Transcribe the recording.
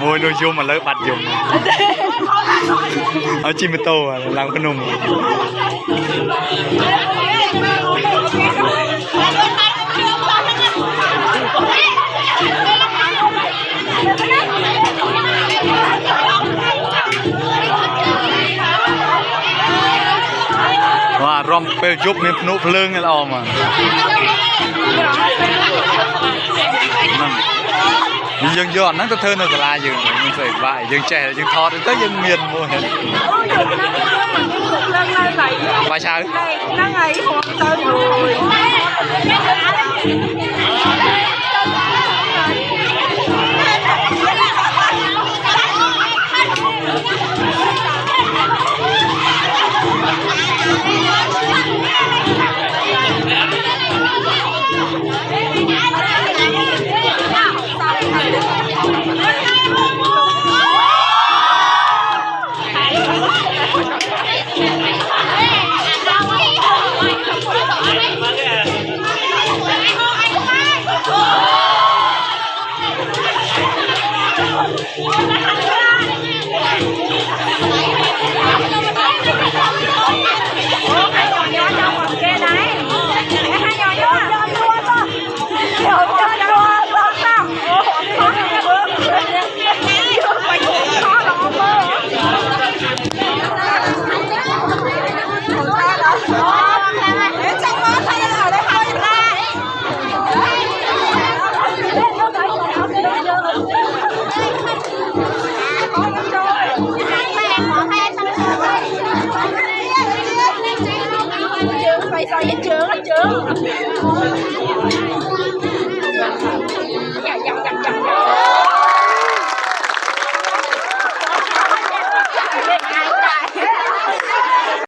มวยโดนยุ่มมาเลยบัดยุ่มเอาจิมโตอ่ะลังพนมว่ารอมเปลยุบมีพนุเพลิงกันออกมายังย้อนนั่งตะเทินในตลาดยังใส่ใบยังแฉยังทอดก็ยังเมียนโมเห็นปลาชานั่งไงของเติม